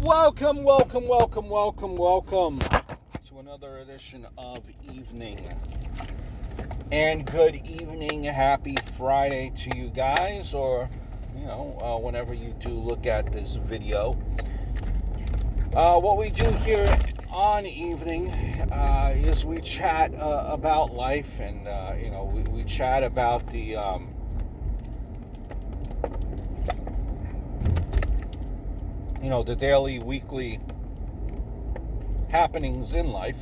Welcome to another edition of Evening. And good evening, happy Friday to you guys, or, whenever you do look at this video. What we do here on Evening is we chat about life, and, we chat about the daily, weekly happenings in life.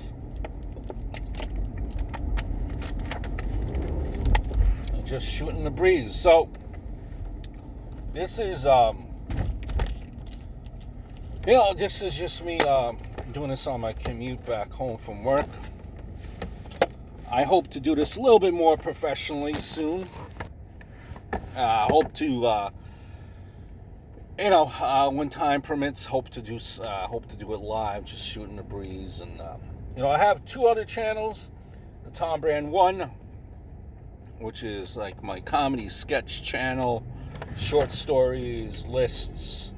Just shooting the breeze. So this is this is just me doing this on my commute back home from work. I hope to do this a little bit more professionally soon. Hope to when time permits, hope to do it live, just shooting the breeze. And I have two other channels: the Tom Brand one, which is like my comedy sketch channel, short stories, lists.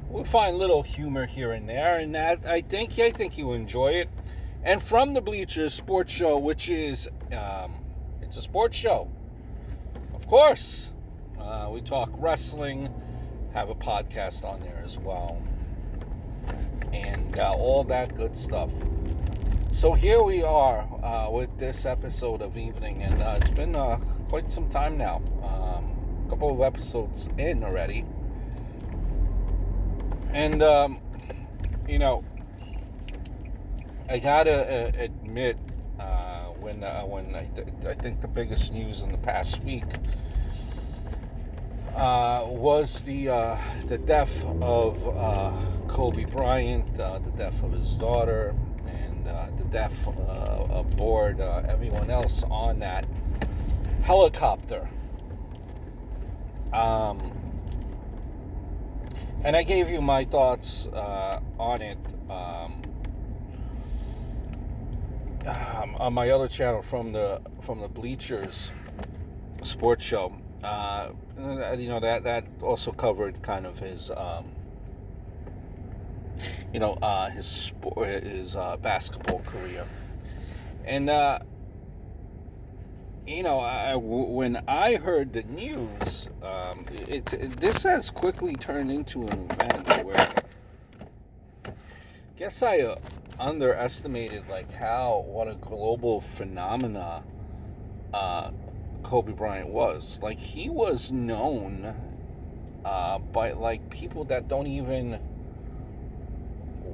We'll find little humor here and there, and that I think you enjoy it. And From the Bleachers Sports Show, which is it's a sports show, of course. We talk wrestling. Have a podcast on there as well, and all that good stuff. So here we are with this episode of Evening, and it's been quite some time now. A couple of episodes in already, and I gotta admit, when I think the biggest news in the past week was the death of Kobe Bryant, the death of his daughter, and the death aboard everyone else on that helicopter. And I gave you my thoughts on it on my other channel, from the Bleachers Sports Show. That also covered kind of his his basketball career. And when I heard the news, this has quickly turned into an event where I guess I underestimated what a global phenomena Kobe Bryant was. Like, he was known by people that don't even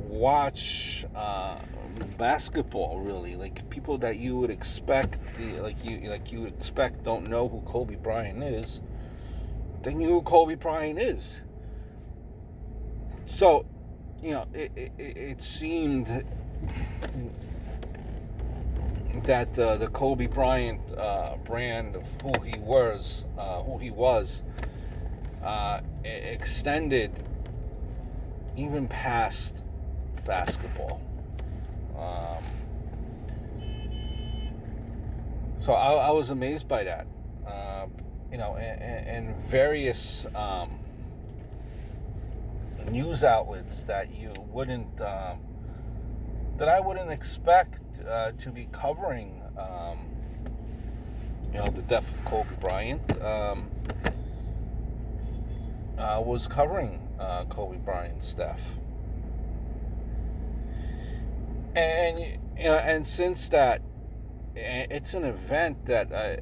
watch basketball, really. Like, people that you would expect don't know who Kobe Bryant is. They knew who Kobe Bryant is. So, it seemed that the Kobe Bryant brand of who he was extended even past basketball. So I was amazed by that. And various news outlets that I wouldn't expect to be covering the death of Kobe Bryant, was covering Kobe Bryant's death. And since that, it's an event that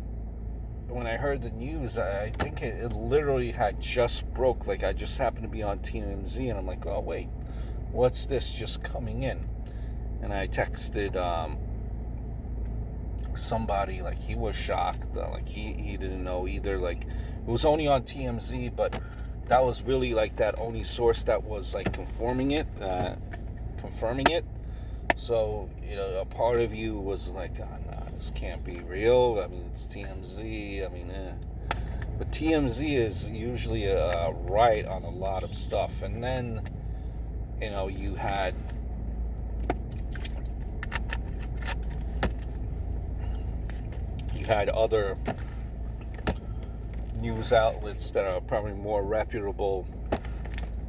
when I heard the news, I think it literally had just broke. Like, I just happened to be on TMZ, and I'm like, oh wait, what's this just coming in? And I texted somebody, like, he was shocked, like he didn't know either. Like, it was only on TMZ, but that was really like that only source that was like confirming it. So a part of you was like, oh, no, this can't be real. I mean, it's TMZ. But TMZ is usually right on a lot of stuff. And then you had other news outlets that are probably more reputable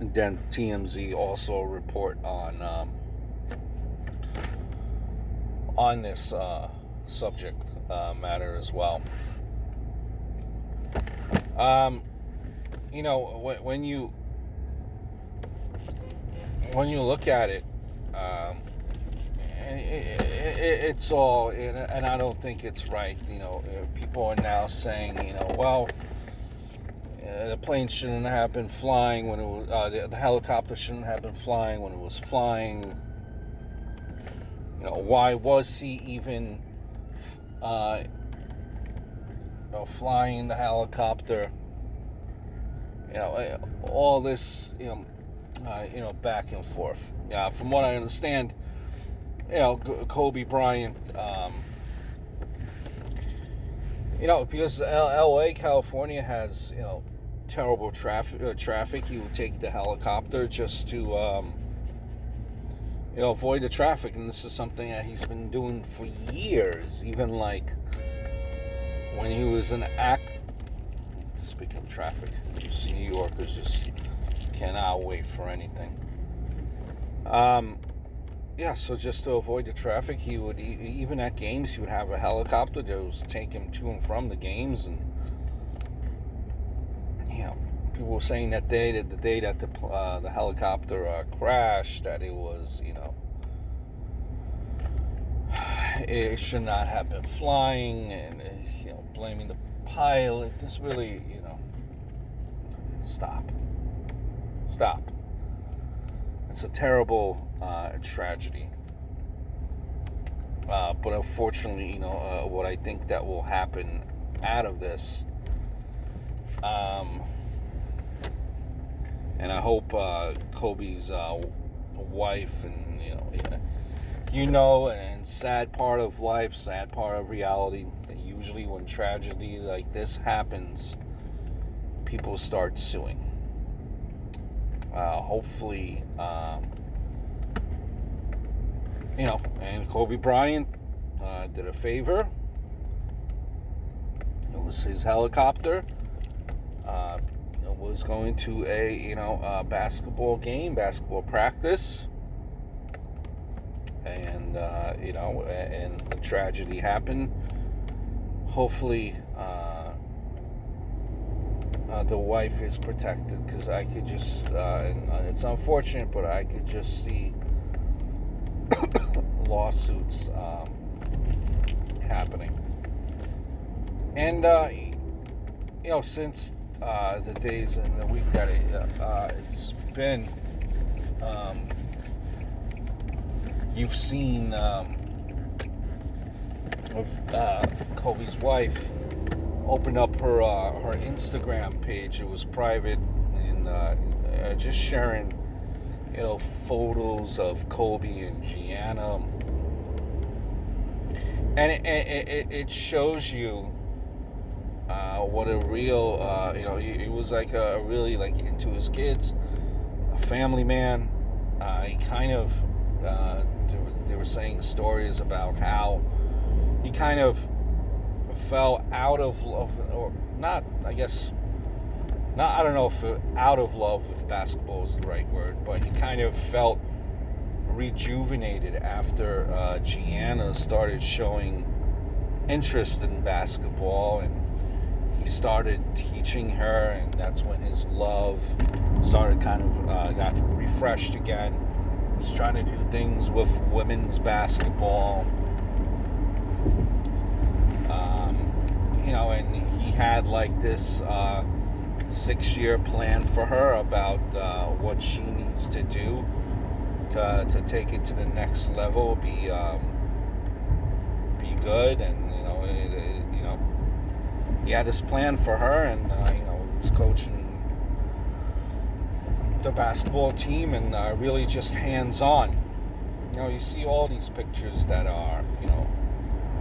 And then TMZ also report on this subject matter as well. When you look at it, it's all, and I don't think it's right. People are now saying, well, the plane shouldn't have been flying when it was, the helicopter shouldn't have been flying when it was flying. Why was he even flying the helicopter? All this, back and forth. From what I understand, Kobe Bryant, because LA, California has, terrible traffic, he would take the helicopter just to, avoid the traffic. And this is something that he's been doing for years, even like when he was an Speaking of traffic, New Yorkers just cannot wait for anything. So just to avoid the traffic, he would, even at games, he would have a helicopter that would take him to and from the games. And people were saying that the day that the helicopter crashed, that it was, it should not have been flying, and blaming the pilot. This really, stop. It's a terrible tragedy. But unfortunately, what I think that will happen out of this, and I hope Kobe's wife and and sad part of life, sad part of reality, that usually when tragedy like this happens, people start suing. Hopefully, and Kobe Bryant did a favor. It was his helicopter. Was going to a basketball practice, and and the tragedy happened. Hopefully, the wife is protected, because I could just, it's unfortunate, but I could just see lawsuits happening. And since the days and the week that it's been, you've seen Kobe's wife open up her Instagram page. It was private, and just sharing photos of Kobe and Gianna, and it shows you what a real, he was like really like into his kids, a family man. He kind of, they were saying stories about how he kind of fell out of love, or not, I guess, not, I don't know if out of love, if basketball is the right word, but he kind of felt rejuvenated after Gianna started showing interest in basketball, and he started teaching her, and that's when his love started kind of got refreshed again. He was trying to do things with women's basketball, and he had like this 6-year plan for her about what she needs to do to take it to the next level, be good, and he had this plan for her, and he was coaching the basketball team, and really just hands-on. You see all these pictures that are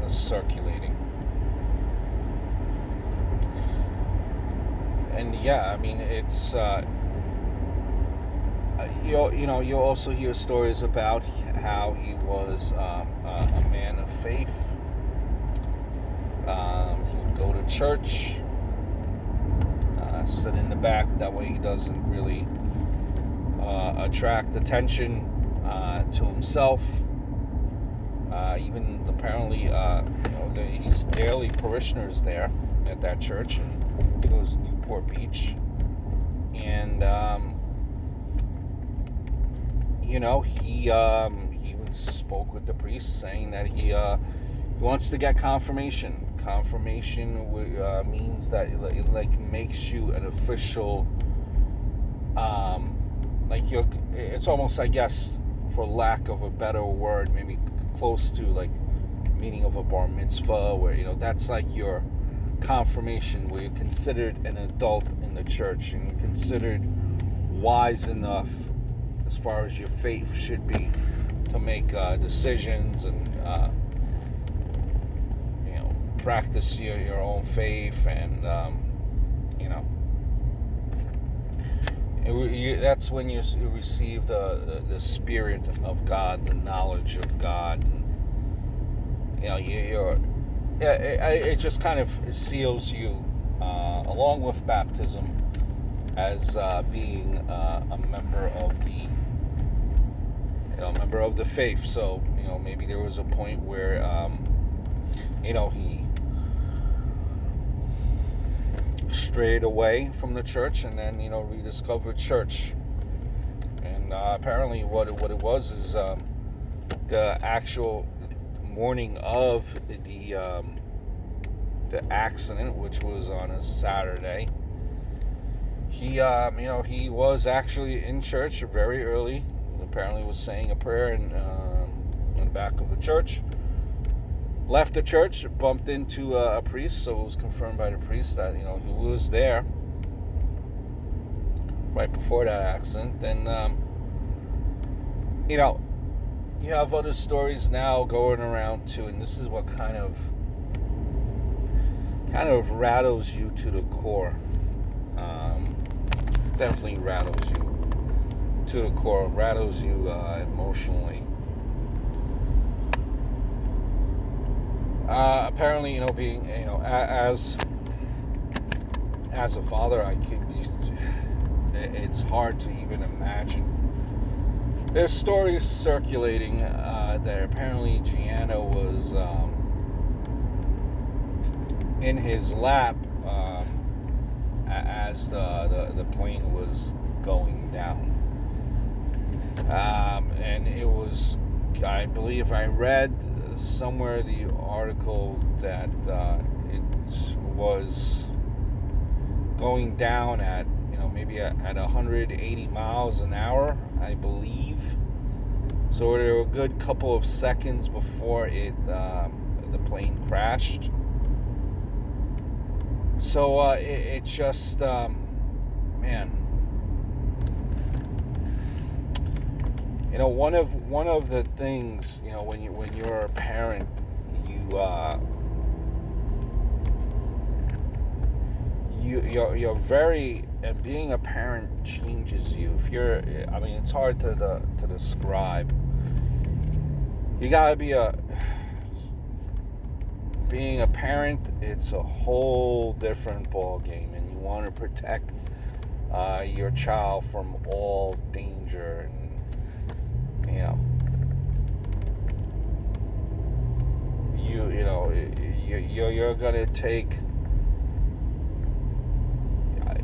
circulating, and it's you also hear stories about how he was a man of faith. He would go to church, sit in the back. That way he doesn't really attract attention to himself. Even apparently, he's daily parishioners there at that church. I think it was Newport Beach. And, he even spoke with the priest saying that he wants to get confirmation. Confirmation means that it makes you an official, it's almost, I guess, for lack of a better word, maybe close to like meaning of a bar mitzvah, where that's like your confirmation, where you're considered an adult in the church and you're considered wise enough as far as your faith should be to make decisions and practice your own faith, and that's when you receive the spirit of God, the knowledge of God, and it just kind of seals you along with baptism as being a member of the faith. So maybe there was a point where he strayed away from the church and then rediscovered church. And apparently what it was is the actual morning of the accident, which was on a Saturday, he was actually in church very early. Apparently was saying a prayer in the back of the church. Left the church, bumped into a priest, so it was confirmed by the priest that he was there right before that accident. And you have other stories now going around too, and this is what kind of rattles you to the core. Definitely rattles you to the core, rattles you emotionally. Apparently, being, as a father, it's hard to even imagine. There's stories circulating that apparently Gianna was in his lap as the plane was going down. And it was, I believe I read somewhere the article that it was going down at maybe at 180 miles an hour, I believe. So there were a good couple of seconds before the plane crashed. So it's just man, one of the things, when you're a parent, you're very, and being a parent changes you. It's hard to describe. You gotta be being a parent, it's a whole different ball game, and you want to protect your child from all danger, and you're gonna take.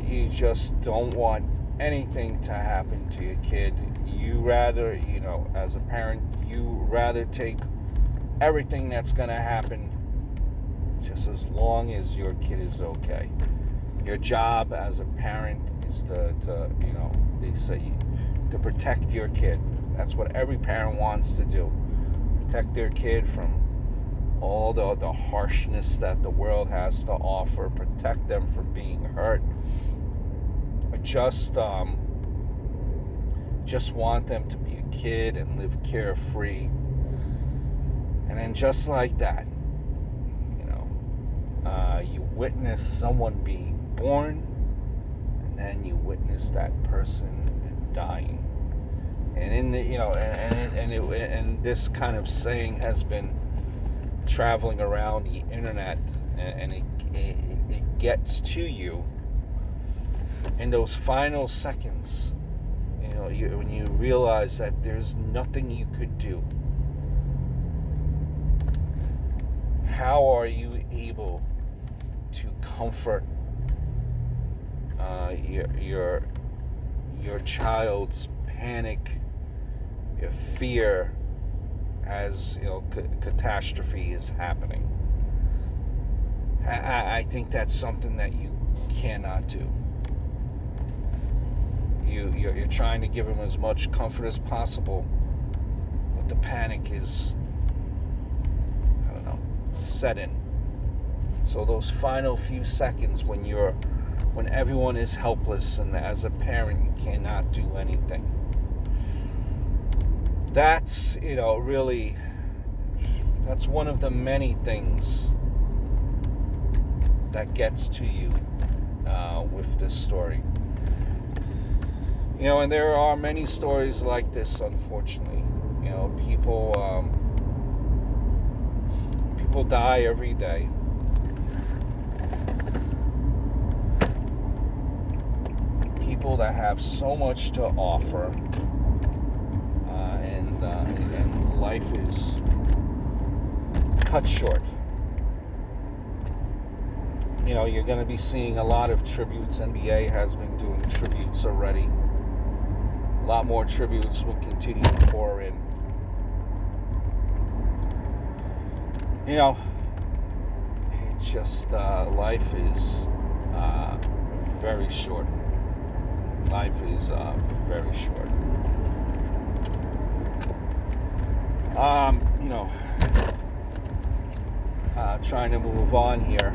You just don't want anything to happen to your kid. You rather, as a parent, you rather take everything that's gonna happen, just as long as your kid is okay. Your job as a parent is to they say, to protect your kid. That's what every parent wants to do. Protect their kid from all the harshness that the world has to offer. Protect them from being hurt. Just want them to be a kid and live carefree. And then just like that, you witness someone being born, and then you witness that person dying. And in the and this kind of saying has been traveling around the internet, and it gets to you in those final seconds, when you realize that there's nothing you could do, how are you able to comfort your child's panic, your fear as catastrophe is happening? I think that's something that you cannot do. You're trying to give them as much comfort as possible, but the panic is, set in. So those final few seconds when everyone is helpless and as a parent you cannot do anything, that's really, that's one of the many things that gets to you with this story. And there are many stories like this, unfortunately. People die every day. People that have so much to offer, and life is cut short. You're going to be seeing a lot of tributes. NBA has been doing tributes already. A lot more tributes will continue to pour in. It's just life is very short. Life is very short. Trying to move on here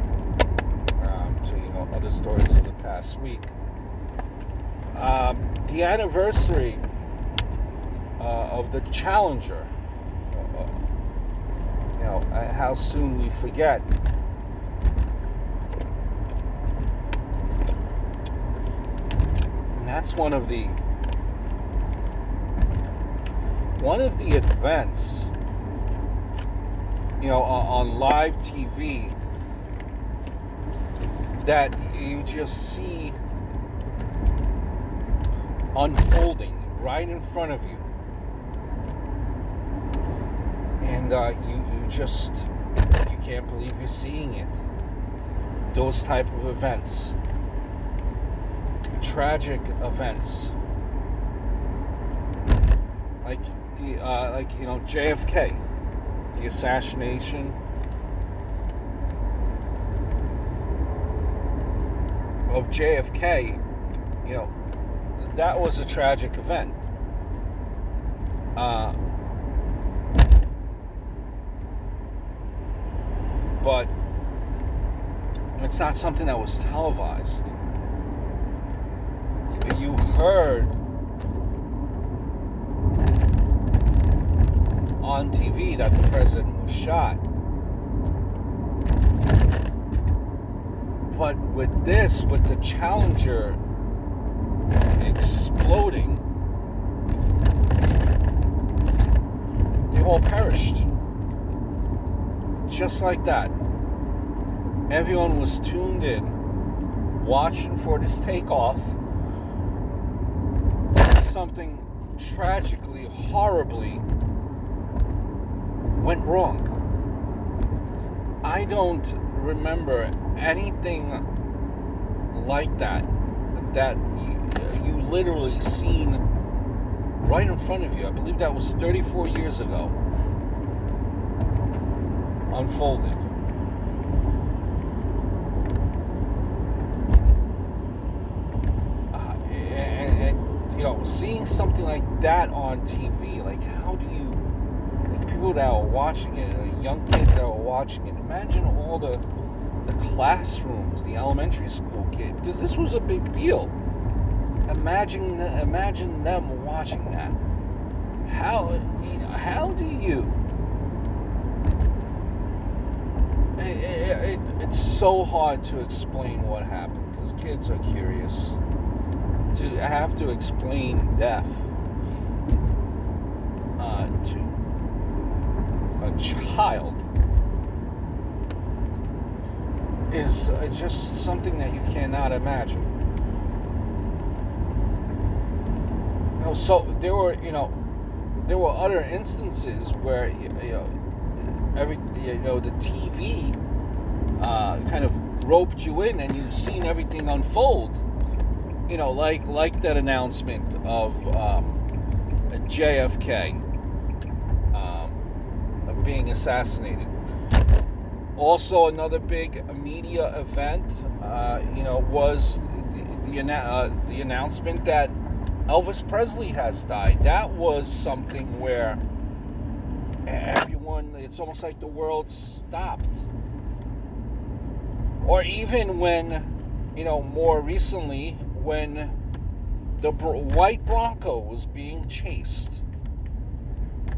to other stories of the past week. The anniversary of the Challenger. How soon we forget. And that's one of the events, on live TV that you just see unfolding right in front of you. And you can't believe you're seeing it. Those type of events, tragic events, like JFK, the assassination of JFK. That was a tragic event. But it's not something that was televised. You heard on TV that the president was shot. But with the Challenger exploding, they all perished. Just like that. Everyone was tuned in, watching for this takeoff. Something tragically, horribly went wrong. I don't remember anything like that you literally seen right in front of you. I believe that was 34 years ago. Unfolded. And seeing something like that on TV, like how do you, like people that are watching it, young kids that are watching it, imagine all the classrooms, the elementary school kids, because this was a big deal. Imagine them watching that. How do you? It's so hard to explain what happened because kids are curious. To have to explain death to a child is just something that you cannot imagine. So there were other instances where the TV kind of roped you in, and you've seen everything unfold. Like that announcement of JFK of being assassinated. Also, another big media event, was the announcement that Elvis Presley has died. That was something where everyone, it's almost like the world stopped. Or even when, more recently, when the white Bronco was being chased.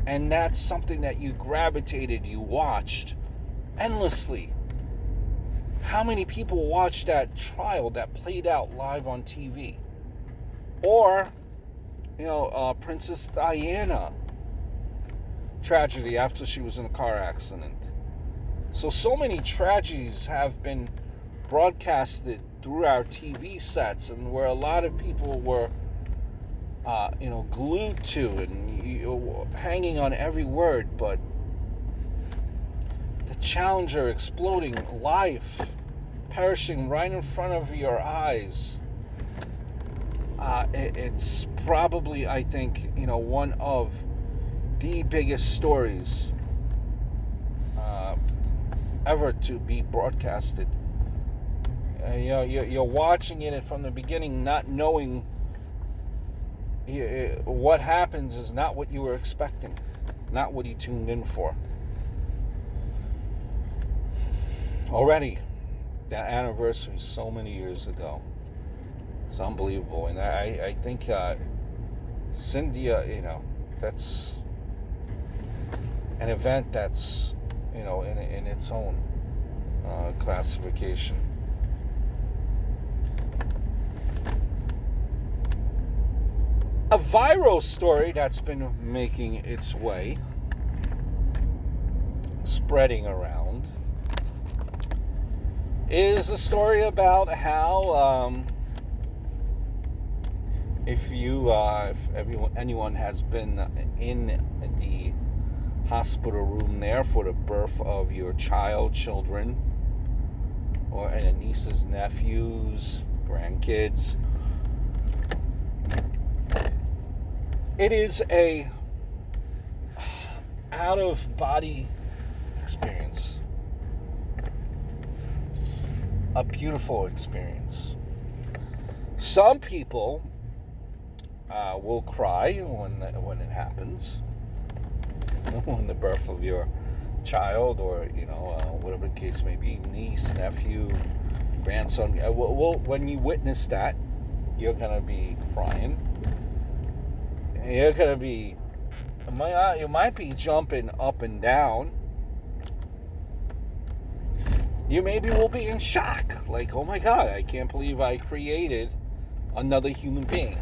And that's something that you gravitated, you watched endlessly. How many people watched that trial that played out live on TV? Or, Princess Diana tragedy after she was in a car accident. So many tragedies have been broadcasted through our TV sets, and where a lot of people were, glued to and hanging on every word. But the Challenger exploding, life perishing right in front of your eyes. It's probably, I think, one of the biggest stories ever to be broadcasted. You're watching it from the beginning, not knowing what happens is not what you were expecting, not what you tuned in for. Already, that anniversary so many years ago. It's unbelievable. And I think Cynthia, that's an event that's, in its own classification. A viral story that's been making its way, spreading around, is a story about how if anyone has been in the hospital room there for the birth of your children, or nieces, nephews, grandkids, it is a out-of-body experience. A beautiful experience. Some people will cry when it happens, when the birth of your child, or whatever the case may be, niece, nephew, grandson. When you witness that, you're gonna be crying. You're gonna be, you might be jumping up and down. You maybe will be in shock, like, oh my God, I can't believe I created another human being.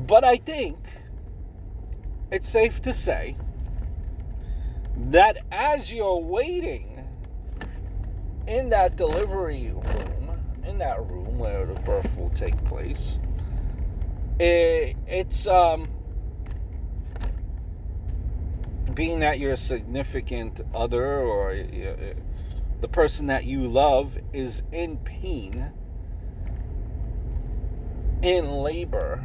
But I think it's safe to say that as you're waiting in that delivery room, in that room where the birth will take place, it's being that your significant other or the person that you love is in pain, in labor.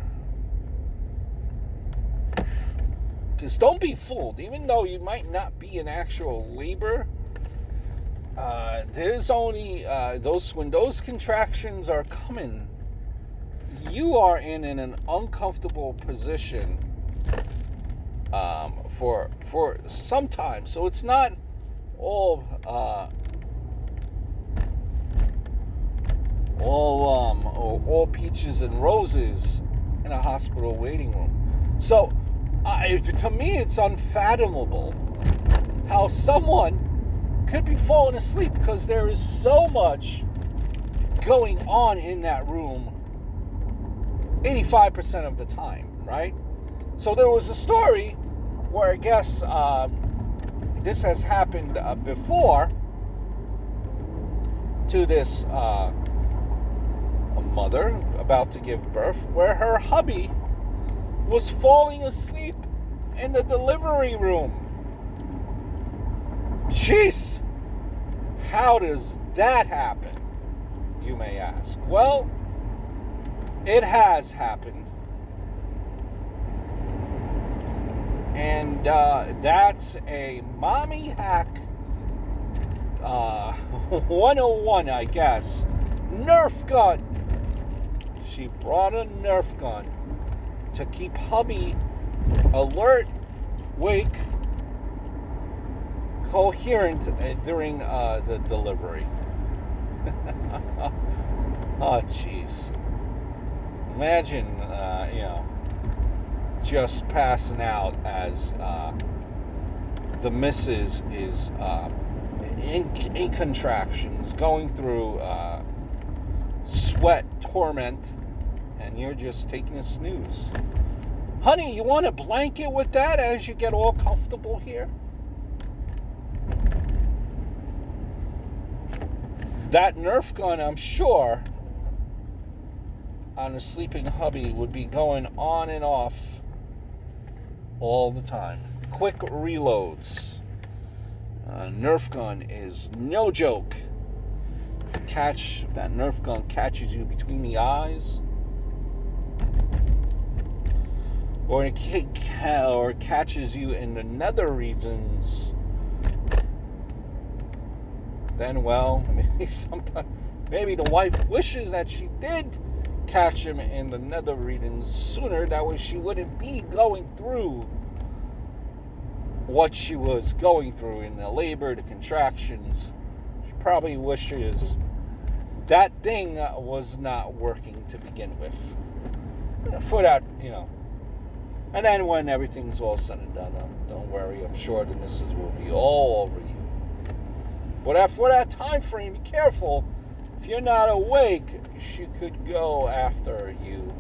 Because don't be fooled, even though you might not be in actual labor, there's only when those contractions are coming, you are in an uncomfortable position for some time. So it's not all peaches and roses in a hospital waiting room. So to me, it's unfathomable how someone could be falling asleep, because there is so much going on in that room 85% of the time, right? So there was a story where I guess this has happened before to this mother about to give birth, where her hubby was falling asleep in the delivery room. Jeez, how does that happen, you may ask? Well, it has happened. And that's a mommy hack 101, I guess. Nerf gun. She brought a Nerf gun to keep hubby alert, awake, coherent during the delivery. Oh, jeez. Imagine, just passing out as the missus is in contractions, going through sweat, torment, and you're just taking a snooze. Honey, you want a blanket with that as you get all comfortable here? That Nerf gun, I'm sure, on a sleeping hubby would be going on and off all the time. Quick reloads. Nerf gun is no joke. That Nerf gun catches you between the eyes, or catches you in the nether regions, then, well, maybe the wife wishes that she did catch him in the nether regions sooner. That way she wouldn't be going through what she was going through in the labor, the contractions. She probably wishes that thing was not working to begin with. For that, And then when everything's all said and done, don't worry, I'm sure the missus will be all over you. But for that time frame, be careful. If you're not awake, she could go after you.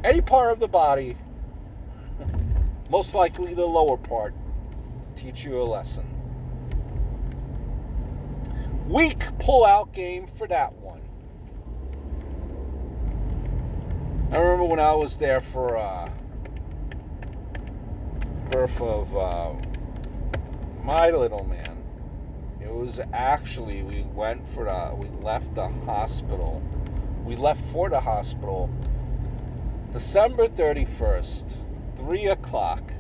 Any part of the body, most likely the lower part, teach you a lesson. Weak pull-out game for that one. I remember when I was there for birth of my little man. It was actually, we left the hospital. We left for the hospital December 31st, 3 o'clock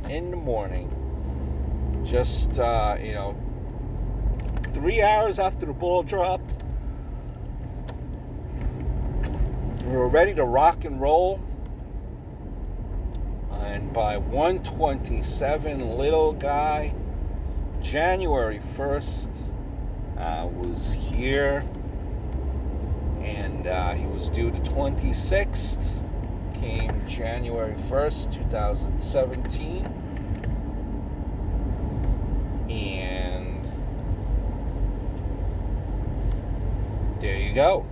in the morning. Just, 3 hours after the ball dropped. We were ready to rock and roll. And by 1:27, little guy, January 1st, was here. And he was due the 26th. Came January 1st, 2017. And there you go.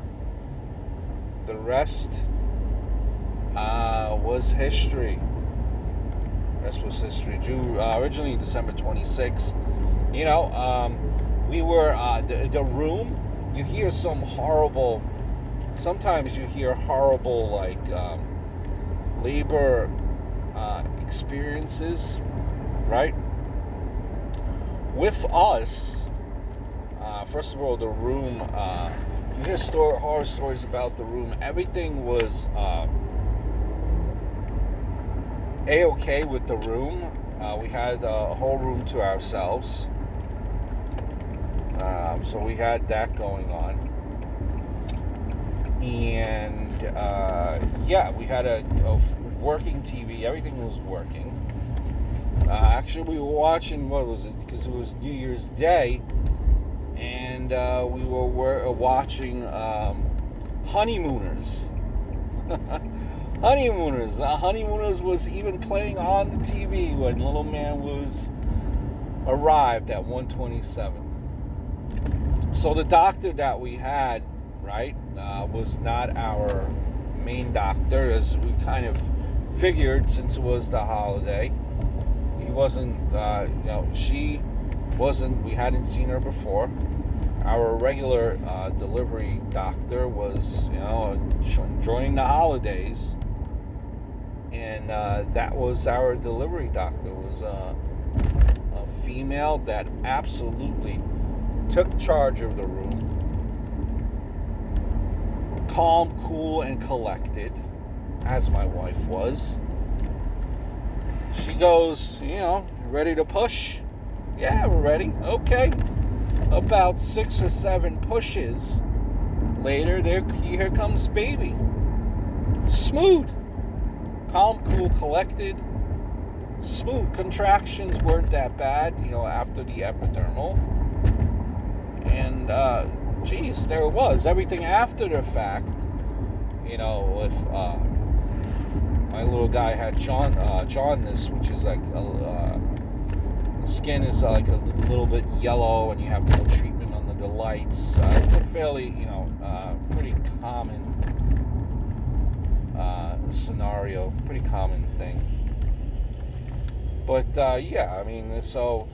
The rest was history. Originally December 26th. We were the room. You hear sometimes you hear horrible labor experiences, right? With us, first of all, the room, you hear horror stories about the room. Everything was A-okay with the room. We had a whole room to ourselves. So we had that going on. And, we had a working TV. Everything was working. Actually, we were watching, because it was New Year's Day. And we were watching Honeymooners. Honeymooners was even playing on the TV when little man arrived at 1:27. So the doctor that we had, right, was not our main doctor, as we kind of figured since it was the holiday. He wasn't, she wasn't, we hadn't seen her before. our regular delivery doctor was, enjoying the holidays, and that was our delivery doctor. Was a female that absolutely took charge of the room, calm, cool, and collected, as my wife was. She goes, ready to push? Yeah, we're ready. Okay. About 6 or 7 pushes later, here comes baby. Smooth. Calm, cool, collected. Smooth. Contractions weren't that bad, after the epidural. And, there it was. Everything after the fact, if my little guy had jaundice, which is like the skin is like a little bit yellow, and you have no treatment under the lights. It's a fairly, pretty common scenario, pretty common thing. But so,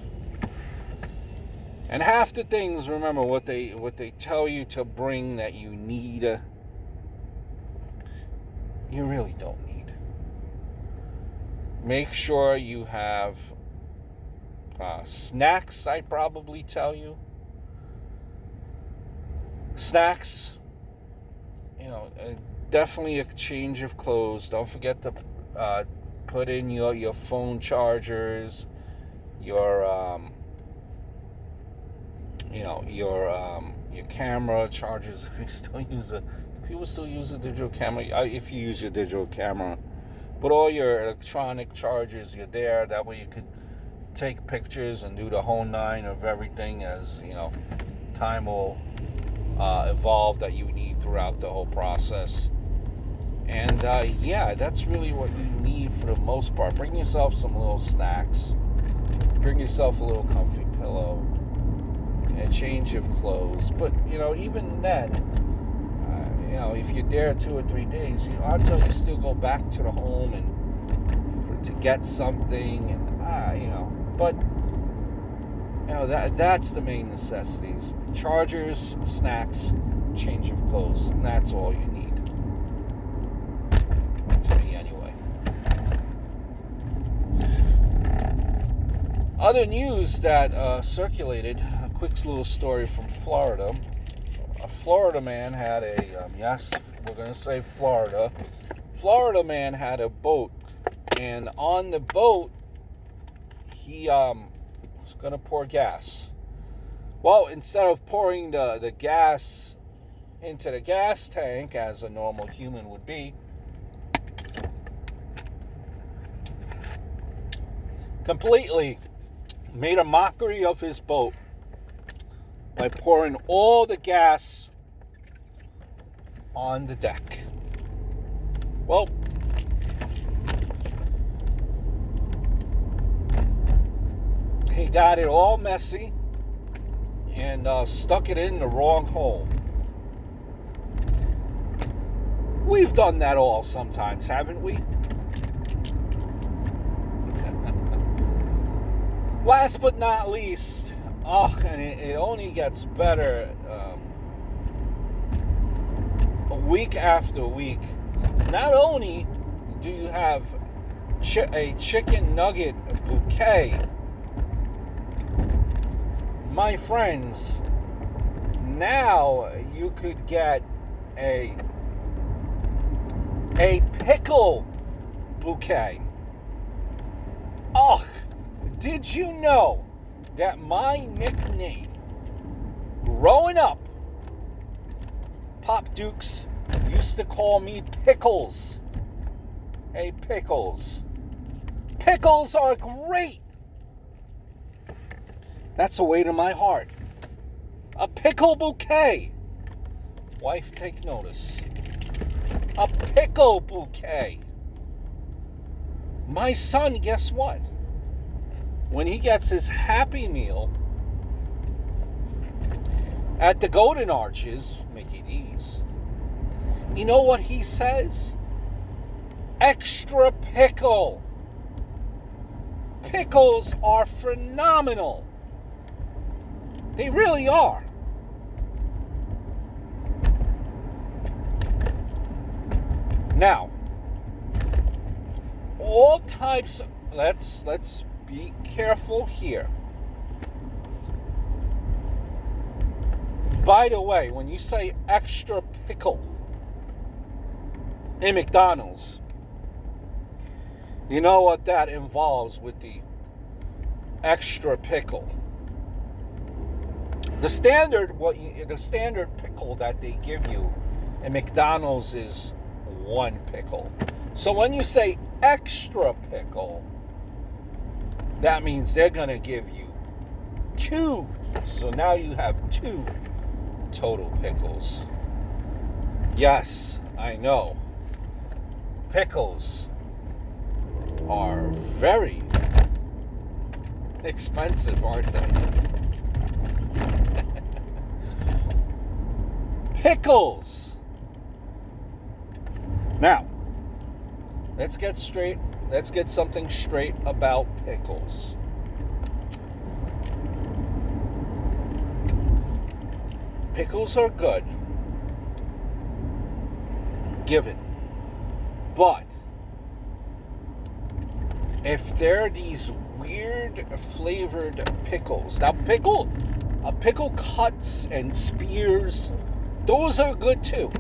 and half the things, remember what they tell you to bring that you need, you really don't need. Make sure you have snacks. I probably tell you snacks. Definitely a change of clothes. Don't forget to put in your phone chargers, your camera chargers. People still use a digital camera. If you use your digital camera, put all your electronic chargers. You're there. That way you could take pictures and do the whole nine of everything, as time will evolve that you need throughout the whole process. And that's really what you need for the most part. Bring yourself some little snacks. Bring yourself a little comfy pillow. A change of clothes. But even then, if you're there 2 or 3 days, odds are you still go back to the home and to get something, and but that's the main necessities: chargers, snacks, change of clothes, and that's all you need. To me, anyway. Other news that circulated: a quick little story from Florida. A Florida man had yes, we're going to say Florida. Florida man had a boat, and on the boat, he was going to pour gas. Well, instead of pouring the gas into the gas tank, as a normal human would be, completely made a mockery of his boat by pouring all the gas on the deck. Well, he got it all messy and stuck it in the wrong hole. We've done that all sometimes, haven't we? Last but not least, and it only gets better week after week. Not only do you have a chicken nugget bouquet, my friends, now you could get a pickle bouquet. Oh, did you know that my nickname growing up, Pop Dukes used to call me Pickles? Hey, Pickles. Pickles are great. That's a way to my heart. A pickle bouquet. Wife, take notice. A pickle bouquet. My son, guess what? When he gets his Happy Meal at the Golden Arches, Mickey D's, you know what he says? Extra pickle. Pickles are phenomenal. They really are. Now, all types, let's be careful here. By the way, when you say extra pickle in McDonald's, you know what that involves with the extra pickle. The standard pickle that they give you in McDonald's is 1 pickle. So when you say extra pickle, that means they're going to give you 2. So now you have 2 total pickles. Yes, I know. Pickles are very expensive, aren't they? Pickles. Now, let's get something straight about pickles. Pickles are good, given, but if they're these weird flavored pickles, now pickle cuts and spears, those are good too.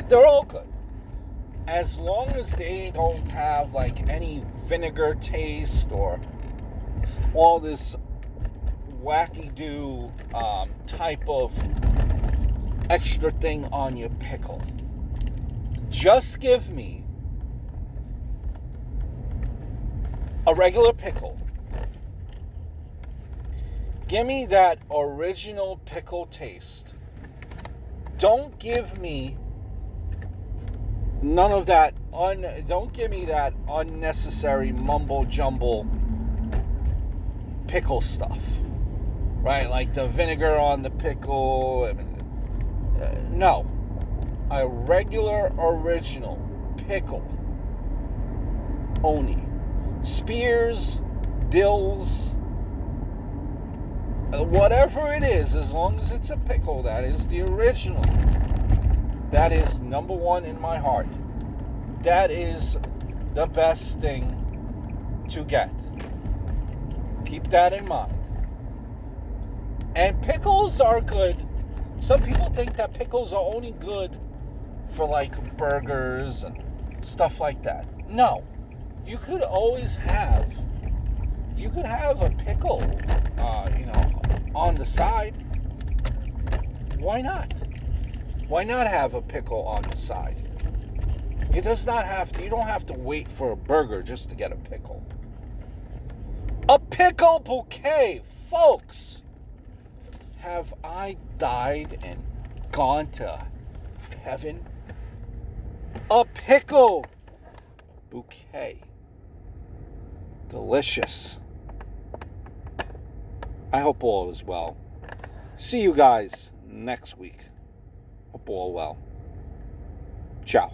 They're all good, as long as they don't have like any vinegar taste or all this wacky-do type of extra thing on your pickle. Just give me a regular pickle. Give me that original pickle taste. Don't give me none of that. Don't give me that unnecessary mumbo jumbo pickle stuff, right? Like the vinegar on the pickle. No, a regular original pickle only. Spears, dills, whatever it is, as long as it's a pickle, that is the original. That is number 1 in my heart. That is the best thing to get. Keep that in mind. And pickles are good. Some people think that pickles are only good for like burgers and stuff like that. No. You could have a pickle, on the side. Why not? Why not have a pickle on the side? You don't have to wait for a burger just to get a pickle. A pickle bouquet, folks. Have I died and gone to heaven? A pickle bouquet. Delicious. I hope all is well. See you guys next week. Hope all well. Ciao.